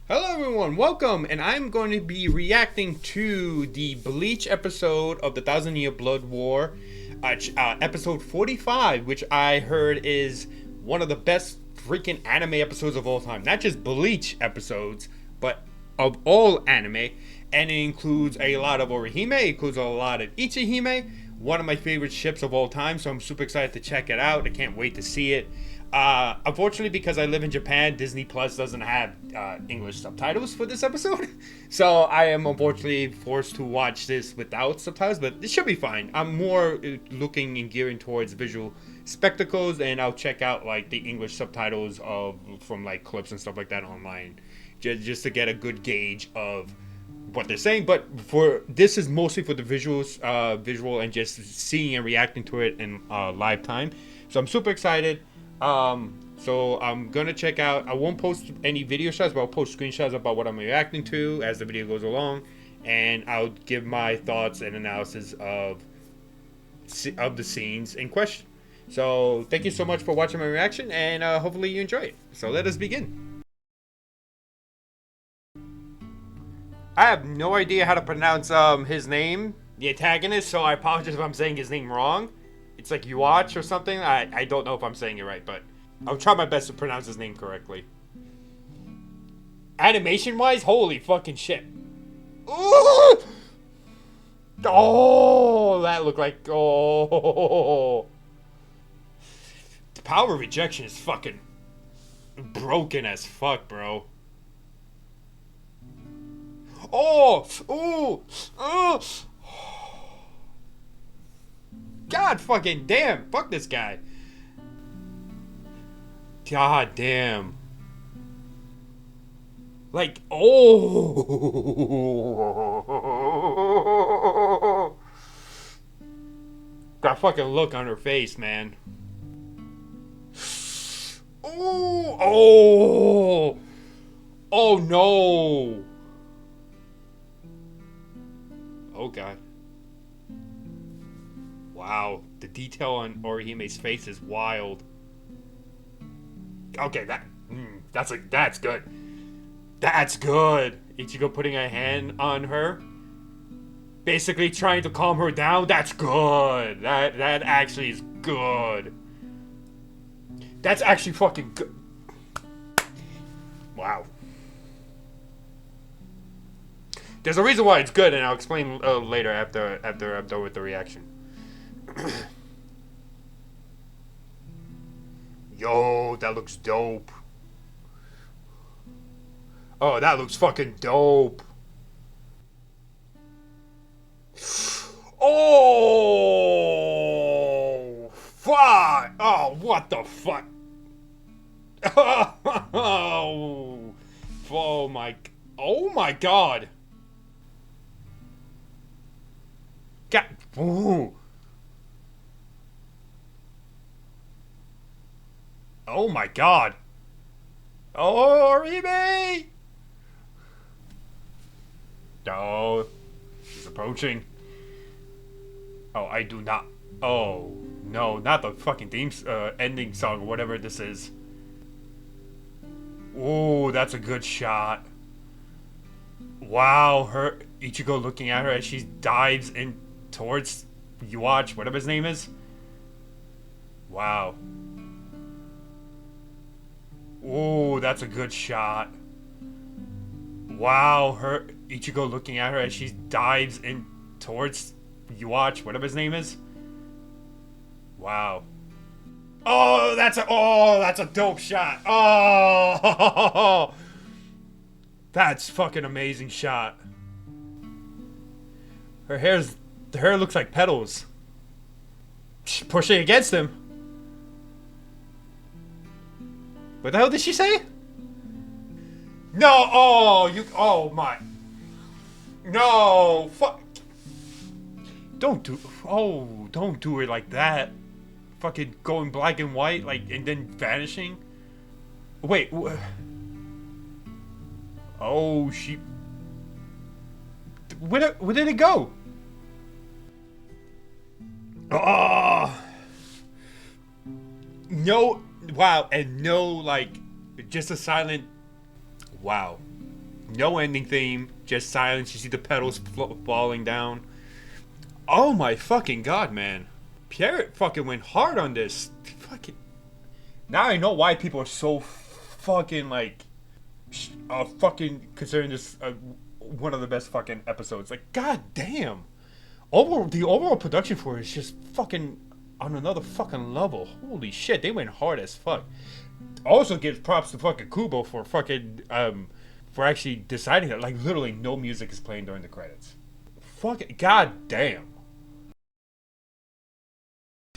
Hello everyone, welcome, and I'm going to be reacting to the Bleach episode of the Thousand Year Blood War, episode 45, which I heard is one of the best freaking anime episodes of all time. Not just Bleach episodes, but of all anime, and it includes a lot of orihime, it includes a lot of Ichihime, one of my favorite ships of all time, so I'm super excited to check it out. I can't wait to see it. Unfortunately, because I live in Japan, Disney Plus doesn't have English subtitles for this episode. So I am unfortunately forced to watch this without subtitles, but it should be fine. I'm more looking and gearing towards visual spectacles, and I'll check out like the English subtitles from like clips and stuff like that online, just to get a good gauge of what they're saying. But for this is mostly for the visual and just seeing and reacting to it in live time. So I'm super excited. So I'm gonna check out. I won't post any video shots, but I'll post screenshots about what I'm reacting to as the video goes along, and I'll give my thoughts and analysis of the scenes in question. So thank you so much for watching my reaction, and hopefully you enjoy it. So let us begin. I have no idea how to pronounce his name, the antagonist, so I apologize if I'm saying his name wrong. It's like you watch or something. I don't know if I'm saying it right, but I'll try my best to pronounce his name correctly. Animation wise, holy fucking shit. Ooh! Oh, that looked like, oh. The power rejection is fucking broken as fuck, bro. Oh, ooh, oh. God fucking damn. Fuck this guy. God damn. Like, oh. That fucking look on her face, man. Oh. Oh. Oh no. Oh god. Wow, the detail on Orihime's face is wild. Okay, that's good. That's good. Ichigo putting a hand on her, basically trying to calm her down. That's good. That actually is good. That's actually fucking good. Wow. There's a reason why it's good, and I'll explain later after I'm done with the reaction. Yo, that looks dope. Oh, that looks fucking dope. Oh, fuck. Oh, what the fuck? Oh, oh my god. God. Ooh. Oh my god. Oh, Orihime! Oh, she's approaching. Oh, I do not. Oh, no, not the fucking theme, ending song or whatever this is. Oh, that's a good shot. Wow, Ichigo looking at her as she dives in towards Yuach, whatever his name is. Wow. Oh, that's a good shot. Wow, Ichigo looking at her as she dives in towards Yuach, whatever his name is. Wow. Oh, that's a dope shot. Oh, that's fucking amazing shot. Her hair looks like petals. She's pushing against him. What the hell did she say? No, oh my. No, fuck. Don't do it like that. Fucking going black and white, like, and then vanishing. Wait, oh, where did it go? Oh, no, wow, and no, like, just a silent, wow. no ending theme, just silence. You see the petals falling down. Oh my fucking god, man. Pierre fucking went hard on this. Fucking. Now I know why people are so fucking like, fucking considering this one of the best fucking episodes. Like, god damn. The overall production for it is just fucking on another fucking level. Holy shit, they went hard as fuck. Also gives props to fucking Kubo for fucking for actually deciding that like literally no music is playing during the credits. Fucking god damn.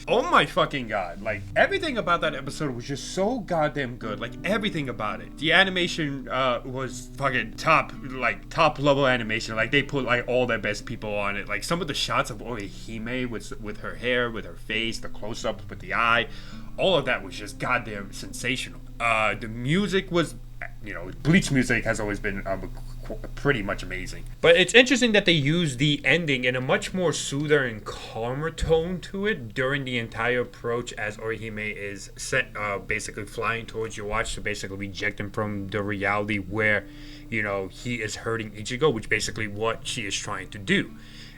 Oh my fucking god. Like, everything about that episode was just so goddamn good. Like, everything about it. The animation was fucking top level animation. Like, they put like all their best people on it. Like, some of the shots of Orihime with her hair, with her face, the close-ups with the eye, all of that was just goddamn sensational. The music was, Bleach music has always been pretty much amazing. But it's interesting that they use the ending in a much more soother and calmer tone to it during the entire approach, as Orihime is basically flying towards your watch to basically reject him from the reality where, he is hurting Ichigo, which basically what she is trying to do.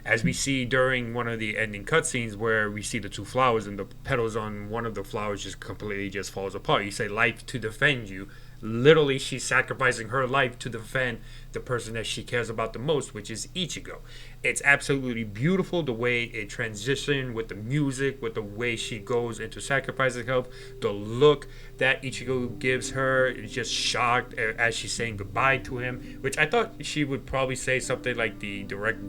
As we see during one of the ending cutscenes where we see the two flowers and the petals on one of the flowers just completely just falls apart. You say life to defend you. Literally, she's sacrificing her life to defend the person that she cares about the most, which is Ichigo. It's absolutely beautiful the way it transitioned with the music, with the way she goes into sacrificing herself, the look that Ichigo gives her, is just shocked as she's saying goodbye to him, which I thought she would probably say something like the direct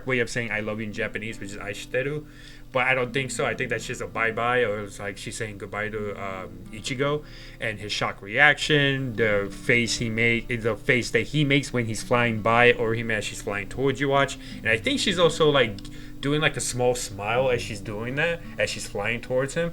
way of saying I love you in Japanese, which is aishiteru. But I don't think so. I think that's just a bye-bye, or it's like she's saying goodbye to Ichigo, and his shock reaction, the face that he makes when he's flying by, or as she's flying towards you, watch. And I think she's also like doing like a small smile as she's doing that, as she's flying towards him.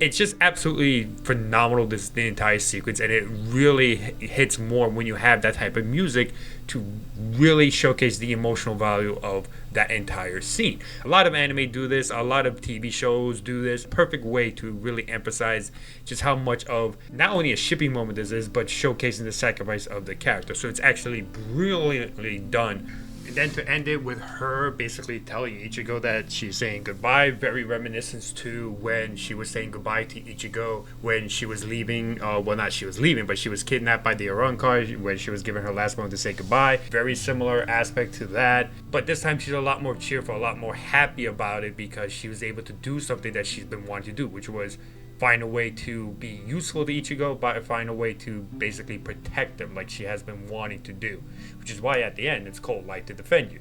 It's just absolutely phenomenal, the entire sequence, and it really hits more when you have that type of music to really showcase the emotional value of that entire scene. A lot of anime do this, a lot of TV shows do this. Perfect way to really emphasize just how much of not only a shipping moment this is, but showcasing the sacrifice of the character. So it's actually brilliantly done. And then to end it with her basically telling Ichigo that she's saying goodbye, very reminiscent to when she was saying goodbye to Ichigo when she was leaving, not she was leaving, but she was kidnapped by the Arrancar when she was giving her last moment to say goodbye. Very similar aspect to that, but this time she's a lot more cheerful, a lot more happy about it because she was able to do something that she's been wanting to do, which was find a way to be useful to Ichigo, but find a way to basically protect him like she has been wanting to do. Which is why at the end it's called Life to Defend You.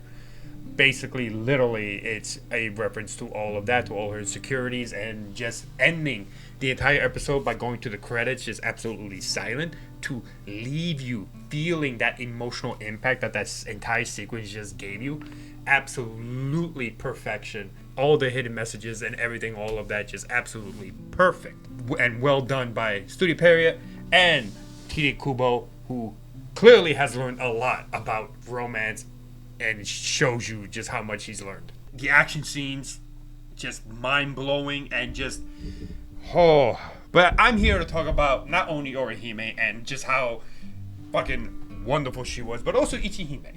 Basically, literally, it's a reference to all of that, to all her insecurities, and just ending the entire episode by going to the credits, just absolutely silent, to leave you feeling that emotional impact that entire sequence just gave you. Absolutely perfection. All the hidden messages and everything, all of that, just absolutely perfect. And well done by Studio Pierrot and TD Kubo, who clearly has learned a lot about romance and shows you just how much he's learned. The action scenes, just mind-blowing and just... But I'm here to talk about not only Orihime and just how fucking wonderful she was, but also Ichihime.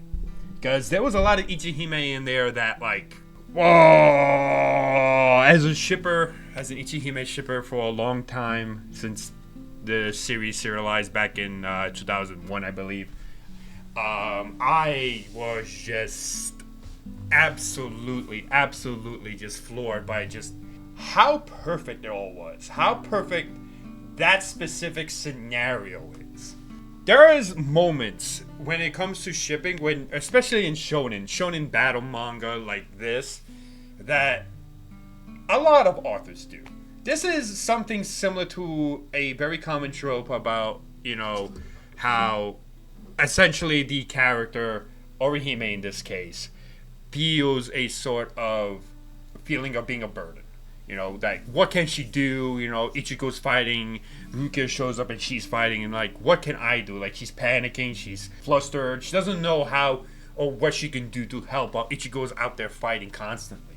Because there was a lot of Ichihime in there that, like... As an Ichihime shipper for a long time, since the series serialized back in 2001, I believe, I was just absolutely just floored by just how perfect it all was. How perfect that specific scenario is. There is moments when it comes to shipping, when especially in shonen battle manga like this, that a lot of authors do. This is something similar to a very common trope about, how essentially the character, Orihime in this case, feels a sort of feeling of being a burden. Like, what can she do? Ichigo's fighting, Rukia shows up and she's fighting, and like, what can I do? Like, she's panicking, she's flustered, she doesn't know how or what she can do to help while Ichigo's out there fighting constantly.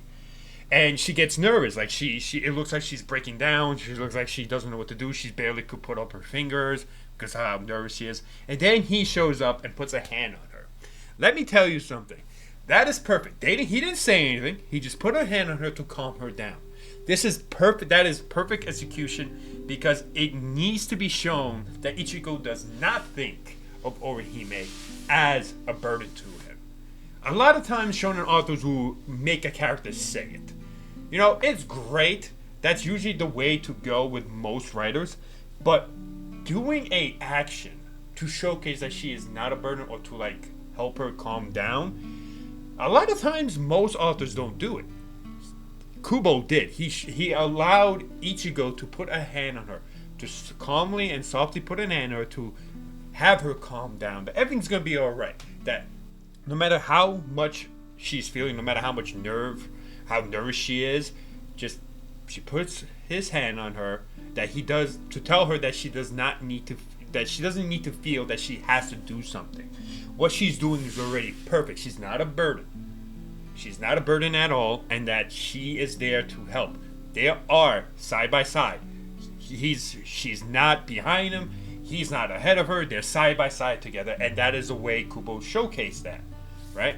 and she gets nervous. Like she it looks like she's breaking down. She looks like she doesn't know what to do. She barely could put up her fingers because of how nervous she is. And then he shows up and puts a hand on her. Let me tell you something. That is perfect. He didn't say anything. He just put a hand on her to calm her down. This is perfect. That is perfect execution because it needs to be shown that Ichigo does not think of Orihime as a burden to him. A lot of times shonen authors will make a character say it. You know, it's great. That's usually the way to go with most writers. But doing a action to showcase that she is not a burden or to like help her calm down, a lot of times most authors don't do it. Kubo did. He allowed Ichigo to put a hand on her, to calmly and softly put an hand on her to have her calm down. That everything's gonna be alright. That no matter how much she's feeling, no matter how nervous she is, she puts his hand on her. That he does to tell her that she doesn't need to feel that she has to do something. What she's doing is already perfect. She's not a burden. She's not a burden at all, and that she is there to help. They are side by side. She's not behind him. He's not ahead of her. They're side by side together, and that is the way Kubo showcased that, right?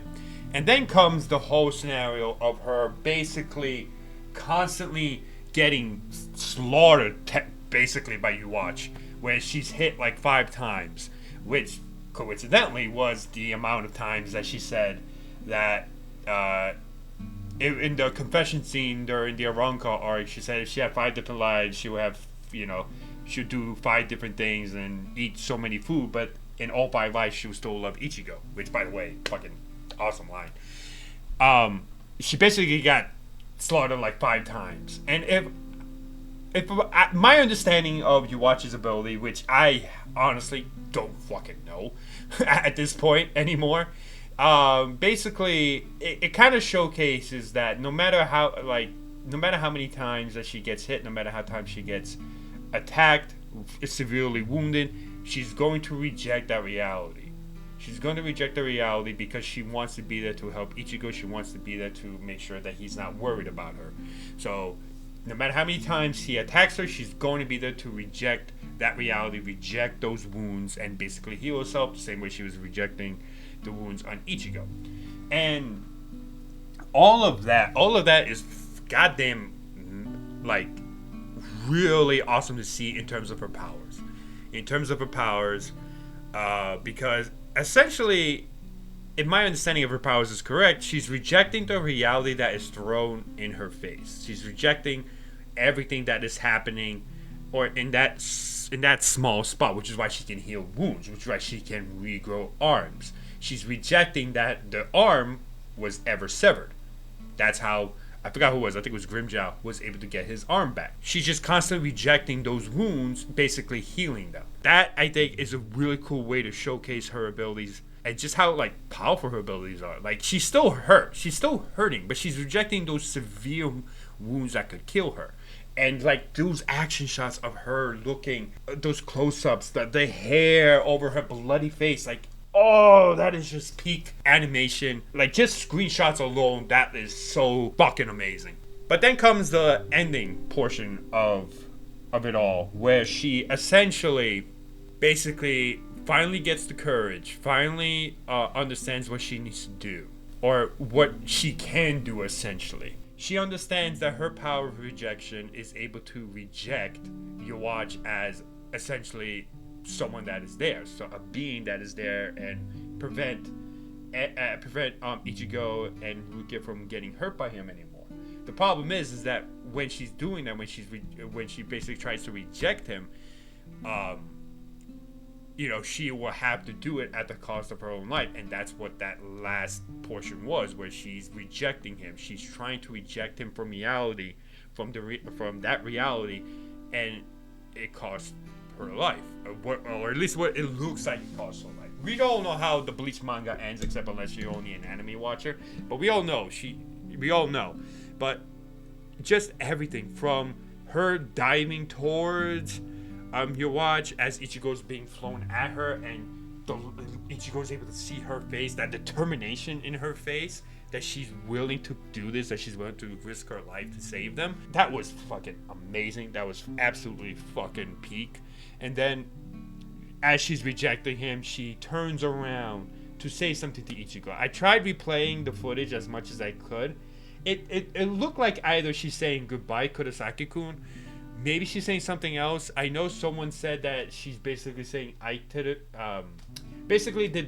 And then comes the whole scenario of her basically constantly getting slaughtered, basically by Yuwatch, where she's hit like 5 times, which coincidentally was the amount of times that she said that in the confession scene during the Aranka arc, she said if she had 5 different lives, she would have, she'd do 5 different things and eat so many food, but in all 5 lives, she would still love Ichigo, which, by the way, fucking awesome line. She basically got slaughtered like 5 times, and if my understanding of Yuwatch's ability, which I honestly don't fucking know at this point anymore, basically it kind of showcases that no matter how many times that she gets hit, no matter how times she gets attacked, severely wounded, she's going to reject that reality. She's going to reject the reality because she wants to be there to help Ichigo. She wants to be there to make sure that he's not worried about her. So no matter how many times he attacks her, she's going to be there to reject that reality, reject those wounds, and basically heal herself the same way she was rejecting the wounds on Ichigo. And all of that is goddamn, like, really awesome to see in terms of her powers. Because essentially, if my understanding of her powers is correct, she's rejecting the reality that is thrown in her face. She's rejecting everything that is happening, or in that small spot, which is why she can heal wounds, which is why she can regrow arms. She's rejecting that the arm was ever severed. That's how, I forgot who it was, I think it was Grimjow, was able to get his arm back. She's just constantly rejecting those wounds, basically healing them. That, I think, is a really cool way to showcase her abilities and just how, like, powerful her abilities are. Like, she's still hurt. She's still hurting, but she's rejecting those severe wounds that could kill her. And, like, those action shots of her looking, those close-ups, the hair over her bloody face, like, oh, that is just peak animation. Like, just screenshots alone, that is so fucking amazing. But then comes the ending portion of it all, where she essentially, basically, finally gets the courage, finally understands what she needs to do, or what she can do, essentially. She understands that her power of rejection is able to reject Yuwatch as essentially someone that is there, so a being that is there, and prevent Ichigo and Rukia from getting hurt by him anymore. The problem is that when she's doing that, when she basically tries to reject him, she will have to do it at the cost of her own life, and that's what that last portion was, where she's rejecting him. She's trying to reject him from reality, from that reality, and it costs her life, or at least what it looks like it costs her life. We don't know how the Bleach manga ends, except unless you're only an anime watcher. But we all know But just everything from her diving towards Yuwatch as Ichigo's being flown at her, and Ichigo's able to see her face, that determination in her face, that she's willing to do this, that she's willing to risk her life to save them. That was fucking amazing. That was absolutely fucking peak. And then, as she's rejecting him, she turns around to say something to Ichigo. I tried replaying the footage as much as I could. It looked like either she's saying goodbye, Kurosaki-kun. Maybe she's saying something else. I know someone said that she's basically saying basically the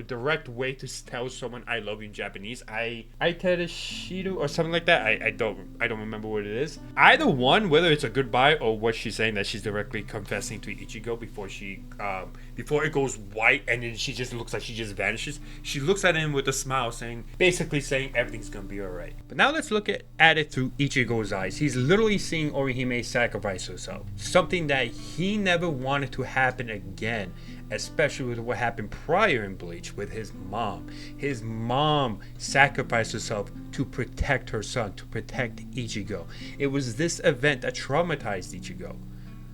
direct way to tell someone I love you in Japanese. Aitereshiru or something like that. I don't remember what it is. Either one, whether it's a goodbye or what she's saying, that she's directly confessing to Ichigo before it goes white and then she just looks like she just vanishes. She looks at him with a smile, basically saying everything's gonna be alright. But now let's look at it through Ichigo's eyes. He's literally seeing Orihime sacrifice herself. Something that he never wanted to happen again. Especially with what happened prior in Bleach with his mom. His mom sacrificed herself to protect her son, to protect Ichigo. It was this event that traumatized Ichigo,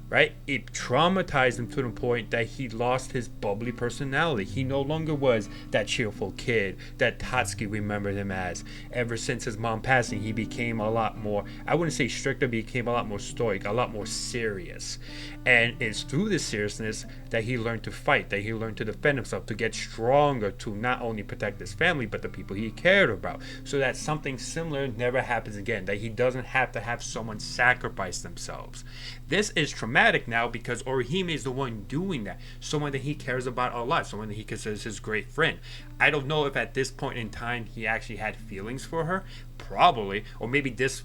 right? It traumatized him to the point that he lost his bubbly personality. He no longer was that cheerful kid that Tatsuki remembered him as. Ever since his mom passing, he became a lot more, I wouldn't say stricter, but he became a lot more stoic, a lot more serious. And it's through this seriousness that he learned to fight, that he learned to defend himself, to get stronger, to not only protect his family, but the people he cared about. So that something similar never happens again, that he doesn't have to have someone sacrifice themselves. This is traumatic now because Orihime is the one doing that. Someone that he cares about a lot, someone that he considers his great friend. I don't know if at this point in time he actually had feelings for her. Probably. Or maybe this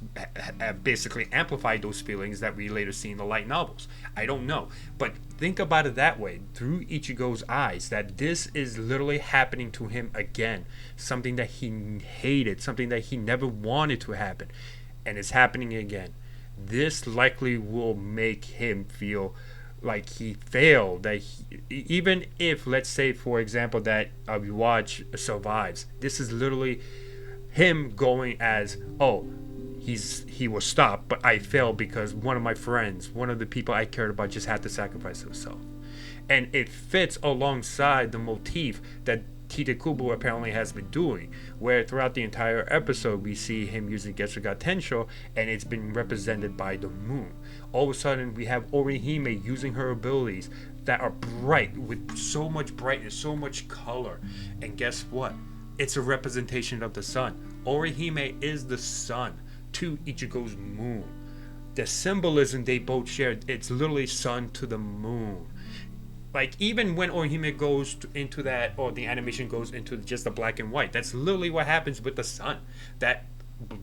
basically amplified those feelings that we later see in the light novels. I don't know. But think about it that way, through Ichigo's eyes, that this is literally happening to him again. Something that he hated, something that he never wanted to happen. And it's happening again. This likely will make him feel like he failed, that even if, let's say for example, that we watch survives, this is literally him going as, oh, he was stopped, but I failed because one of my friends, one of the people I cared about, just had to sacrifice himself. And it fits alongside the motif that Tite-Kubo apparently has been doing, where throughout the entire episode we see him using Getsuga Tensho, and it's been represented by the moon. All of a sudden we have Orihime using her abilities that are bright, with so much brightness, so much color, and guess what? It's a representation of the sun. Orihime is the sun to Ichigo's moon. The symbolism they both share, it's literally sun to the moon. Like, even when Orihime goes into that, or the animation goes into just the black and white, that's literally what happens with the sun. That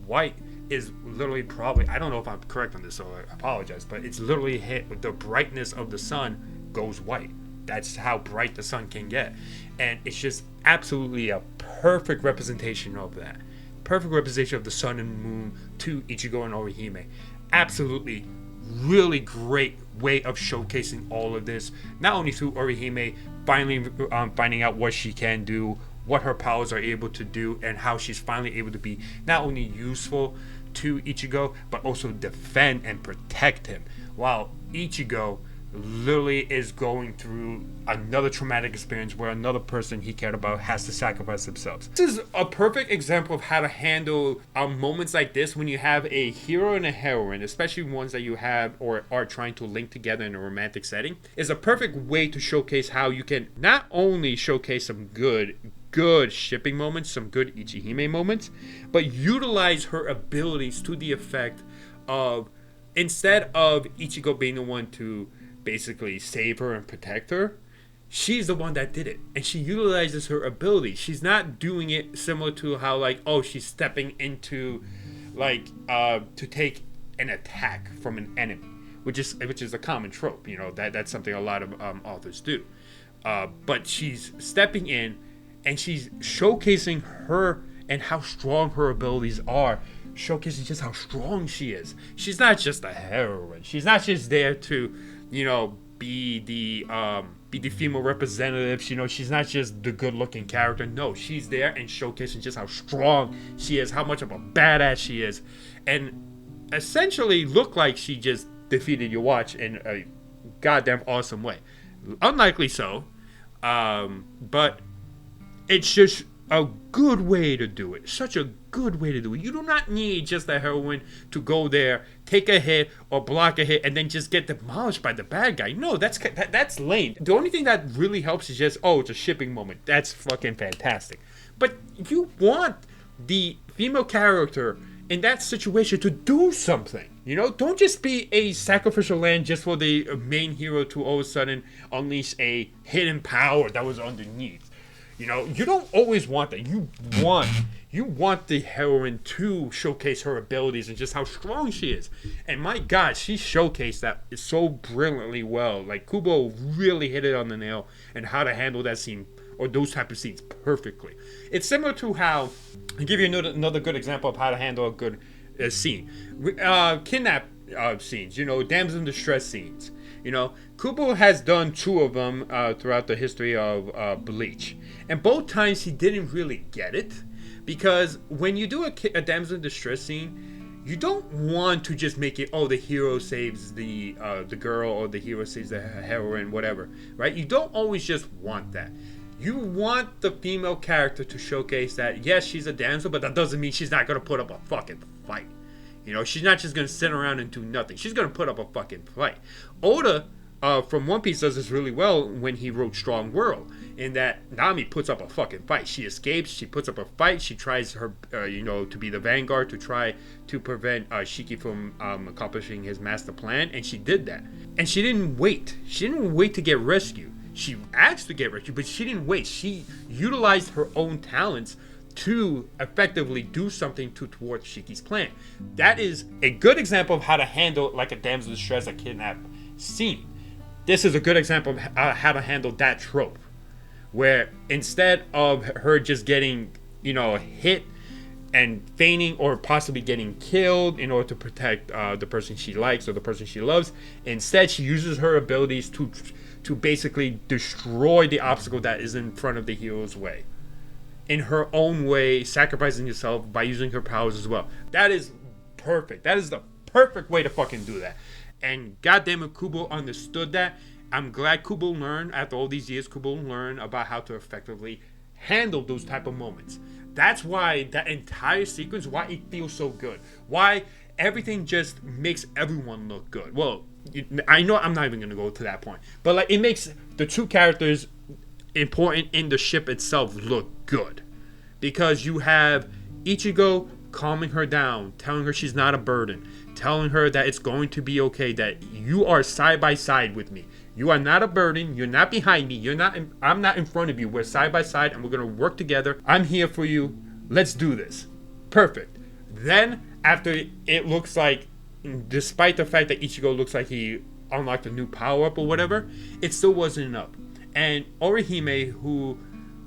white is literally probably, I don't know if I'm correct on this, so I apologize, but it's literally the brightness of the sun goes white. That's how bright the sun can get. And it's just absolutely a perfect representation of that. Perfect representation of the sun and moon to Ichigo and Orihime. Absolutely really great way of showcasing all of this, not only through Orihime finally finding out what she can do, what her powers are able to do, and how she's finally able to be not only useful to Ichigo but also defend and protect him, while Ichigo literally is going through another traumatic experience where another person he cared about has to sacrifice themselves. This is a perfect example of how to handle moments like this when you have a hero and a heroine, especially ones that you have or are trying to link together in a romantic setting. Is a perfect way to showcase how you can not only showcase some good shipping moments, some good Ichihime moments, but utilize her abilities to the effect of, instead of Ichigo being the one to basically save her and protect her, she's the one that did it, and she utilizes her ability. She's not doing it similar to how, like, oh, she's stepping into, like, to take an attack from an enemy, which is a common trope, you know, that's something a lot of authors do, but she's stepping in and she's showcasing her and how strong her abilities are, showcasing just how strong she is. She's not just a heroine, she's not just there to, you know, be the female representative. You know, she's not just the good-looking character. No, she's there and showcasing just how strong she is, how much of a badass she is, and essentially look like she just defeated your watch in a goddamn awesome way. Unlikely so. But it's just a good way to do it. Such a good way to do it. You do not need just a heroine to go there, take a hit or block a hit, and then just get demolished by the bad guy. No, that's lame. The only thing that really helps is just, oh, it's a shipping moment. That's fucking fantastic. But you want the female character in that situation to do something. You know, don't just be a sacrificial lamb just for the main hero to all of a sudden unleash a hidden power that was underneath. You know, you don't always want that. You want the heroine to showcase her abilities and just how strong she is. And my God, she showcased that so brilliantly well. Like, Kubo really hit it on the nail and how to handle that scene or those type of scenes perfectly. It's similar to how, I'll give you another good example of how to handle a good scene. Kidnap scenes, you know, damsel in distress scenes. You know, Kubo has done 2 of them throughout the history of Bleach. And both times he didn't really get it. Because when you do a damsel in distress scene, you don't want to just make it, oh, the hero saves the girl or the hero saves the heroine, whatever. Right? You don't always just want that. You want the female character to showcase that, yes, she's a damsel, but that doesn't mean she's not going to put up a fucking fight. You know, she's not just going to sit around and do nothing. She's going to put up a fucking fight. Oda from One Piece does this really well when he wrote Strong World, in that Nami puts up a fucking fight. She escapes, she puts up a fight, she tries her, to be the vanguard to try to prevent Shiki from accomplishing his master plan, and she did that. And she didn't wait. She didn't wait to get rescued. She asked to get rescued, but she didn't wait. She utilized her own talents to effectively do something to thwart Shiki's plan. That is a good example of how to handle like a damsel in distress, a kidnap scene. This is a good example of how to handle that trope, where instead of her just getting, hit and feigning or possibly getting killed in order to protect the person she likes or the person she loves, instead she uses her abilities to basically destroy the obstacle that is in front of the hero's way. In her own way, sacrificing herself by using her powers as well. That is perfect. That is the perfect way to fucking do that. And goddamn it, Kubo understood that. I'm glad Kubo learned, after all these years, Kubo learned about how to effectively handle those type of moments. That's why that entire sequence, why it feels so good. Why everything just makes everyone look good. Well, I know I'm not even going to go to that point. But like, it makes the 2 characters important in the ship itself look good. Because you have Ichigo calming her down, telling her she's not a burden, telling her that it's going to be okay, that you are side by side with me. You are not a burden. You're not behind me. I'm not in front of you. We're side by side and we're going to work together. I'm here for you. Let's do this. Perfect. Then, after it looks like, despite the fact that Ichigo looks like he unlocked a new power-up or whatever, it still wasn't enough. And Orihime, who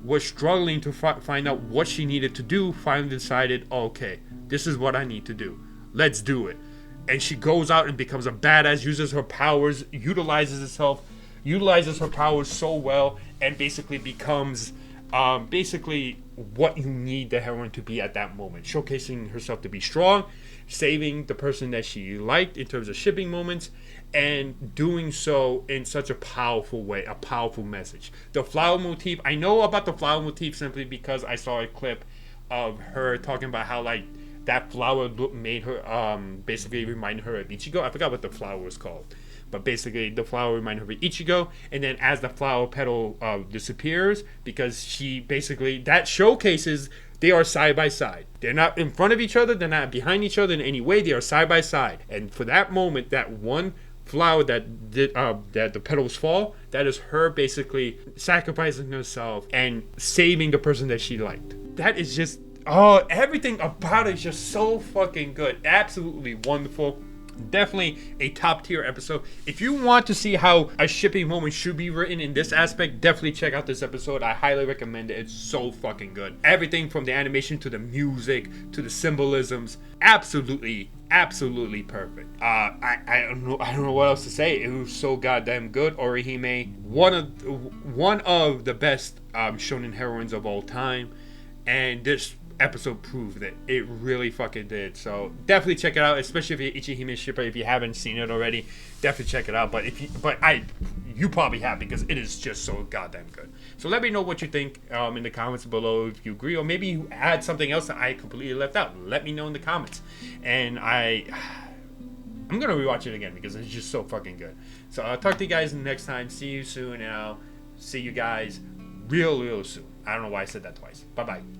was struggling to find out what she needed to do, finally decided, okay, this is what I need to do. Let's do it. And she goes out and becomes a badass, uses her powers, utilizes her powers so well, and basically becomes what you need the heroine to be at that moment. Showcasing herself to be strong, saving the person that she liked in terms of shipping moments, and doing so in such a powerful way, a powerful message. The flower motif, I know about the flower motif simply because I saw a clip of her talking about how like that flower made her, basically reminded her of Ichigo. I forgot what the flower was called. But basically, the flower reminded her of Ichigo. And then as the flower petal disappears, because she basically, that showcases they are side by side. They're not in front of each other. They're not behind each other in any way. They are side by side. And for that moment, that one flower that the petals fall, that is her basically sacrificing herself and saving the person that she liked. That is just, everything about it is just so fucking good. Absolutely wonderful. Definitely a top tier episode. If you want to see how a shipping moment should be written in this aspect, definitely check out this episode. I highly recommend it. It's so fucking good. Everything from the animation to the music to the symbolisms, absolutely perfect. I don't know what else to say. It was so goddamn good. Orihime, one of the best shonen heroines of all time, and this episode proved it. It really fucking did. So definitely check it out, especially if you're Ichihime shipper. If you haven't seen it already, definitely check it out. But you probably have, because it is just so goddamn good. So let me know what you think in the comments below, if you agree, or maybe you add something else that I completely left out. Let me know in the comments. And I'm gonna rewatch it again because it's just so fucking good. So I'll talk to you guys next time. See you soon, and I'll see you guys real soon. I don't know why I said that twice. Bye bye.